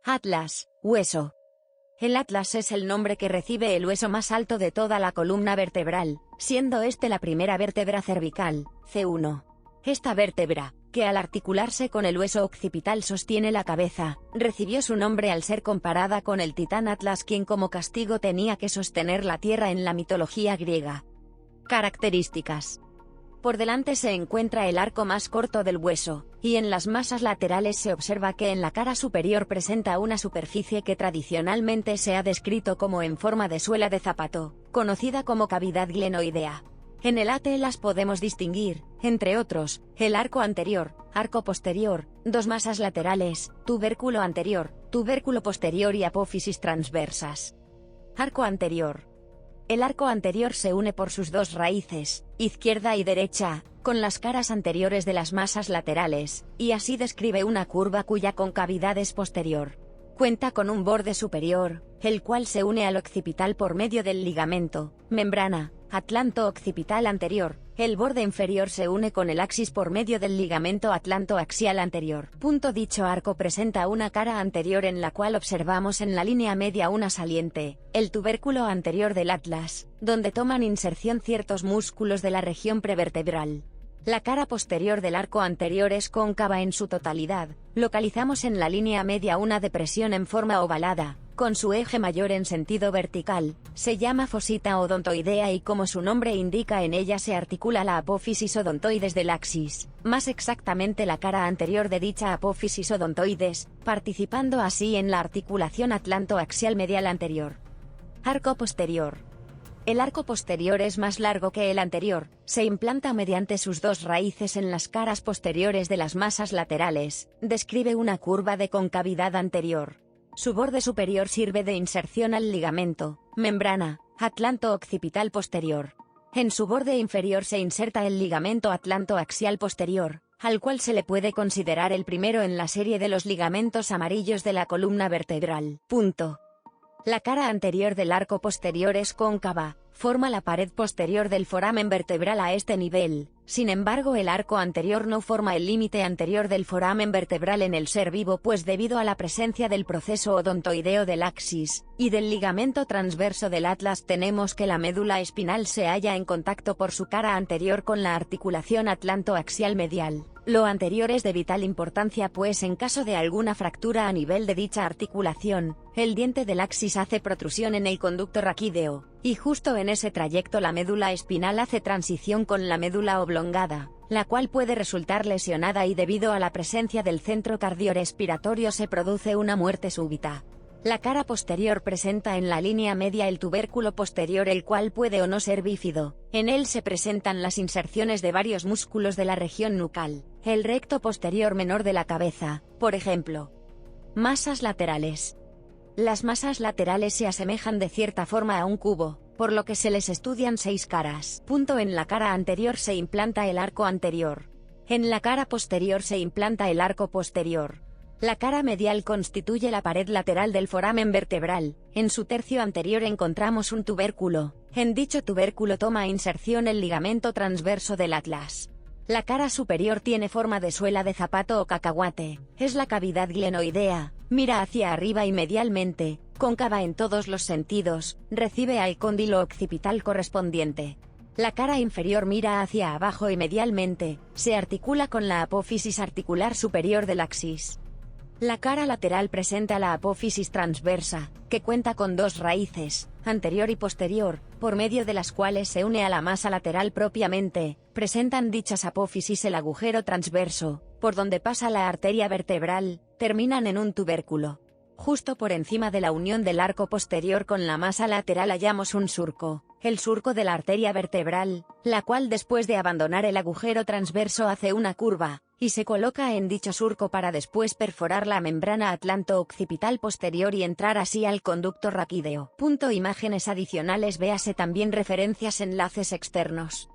Atlas, hueso. El atlas es el nombre que recibe el hueso más alto de toda la columna vertebral, siendo este la primera vértebra cervical, C1. Esta vértebra, que al articularse con el hueso occipital sostiene la cabeza, recibió su nombre al ser comparada con el titán Atlas, quien como castigo tenía que sostener la tierra en la mitología griega. Características. Por delante se encuentra el arco más corto del hueso, y en las masas laterales se observa que en la cara superior presenta una superficie que tradicionalmente se ha descrito como en forma de suela de zapato, conocida como cavidad glenoidea. En el atlas podemos distinguir, entre otros, el arco anterior, arco posterior, dos masas laterales, tubérculo anterior, tubérculo posterior y apófisis transversas. Arco anterior. El arco anterior se une por sus dos raíces, izquierda y derecha, con las caras anteriores de las masas laterales, y así describe una curva cuya concavidad es posterior. Cuenta con un borde superior, el cual se une al occipital por medio del ligamento, membrana, atlanto-occipital anterior. El borde inferior se une con el axis por medio del ligamento atlanto-axial anterior. Dicho arco presenta una cara anterior en la cual observamos en la línea media una saliente, el tubérculo anterior del atlas, donde toman inserción ciertos músculos de la región prevertebral. La cara posterior del arco anterior es cóncava en su totalidad. Localizamos en la línea media una depresión en forma ovalada, con su eje mayor en sentido vertical. Se llama fosita odontoidea y como su nombre indica, en ella se articula la apófisis odontoides del axis, más exactamente la cara anterior de dicha apófisis odontoides, participando así en la articulación atlanto-axial medial anterior. Arco posterior. El arco posterior es más largo que el anterior, se implanta mediante sus dos raíces en las caras posteriores de las masas laterales, describe una curva de concavidad anterior. Su borde superior sirve de inserción al ligamento, membrana, atlanto-occipital posterior. En su borde inferior se inserta el ligamento atlanto-axial posterior, al cual se le puede considerar el primero en la serie de los ligamentos amarillos de la columna vertebral. La cara anterior del arco posterior es cóncava, forma la pared posterior del foramen vertebral a este nivel. Sin embargo, el arco anterior no forma el límite anterior del foramen vertebral en el ser vivo, pues debido a la presencia del proceso odontoideo del axis y del ligamento transverso del atlas, tenemos que la médula espinal se halla en contacto por su cara anterior con la articulación atlanto-axial medial. Lo anterior es de vital importancia, pues en caso de alguna fractura a nivel de dicha articulación, el diente del axis hace protrusión en el conducto raquídeo, y justo en ese trayecto la médula espinal hace transición con la médula oblongada, la cual puede resultar lesionada y debido a la presencia del centro cardiorrespiratorio se produce una muerte súbita. La cara posterior presenta en la línea media el tubérculo posterior, el cual puede o no ser bífido. En él se presentan las inserciones de varios músculos de la región nucal, el recto posterior menor de la cabeza, por ejemplo. Masas laterales. Las masas laterales se asemejan de cierta forma a un cubo, por lo que se les estudian 6 caras. En la cara anterior se implanta el arco anterior. En la cara posterior se implanta el arco posterior. La cara medial constituye la pared lateral del foramen vertebral. En su tercio anterior encontramos un tubérculo. En dicho tubérculo toma inserción el ligamento transverso del atlas. La cara superior tiene forma de suela de zapato o cacahuate. Es la cavidad glenoidea. Mira hacia arriba y medialmente, cóncava en todos los sentidos, recibe al cóndilo occipital correspondiente. La cara inferior mira hacia abajo y medialmente, se articula con la apófisis articular superior del axis. La cara lateral presenta la apófisis transversa, que cuenta con dos raíces, anterior y posterior, por medio de las cuales se une a la masa lateral propiamente. Presentan dichas apófisis el agujero transverso, por donde pasa la arteria vertebral, terminan en un tubérculo. Justo por encima de la unión del arco posterior con la masa lateral hallamos un surco, el surco de la arteria vertebral, la cual después de abandonar el agujero transverso hace una curva, y se coloca en dicho surco para después perforar la membrana atlanto-occipital posterior y entrar así al conducto raquídeo. Imágenes adicionales, véase también referencias enlaces externos.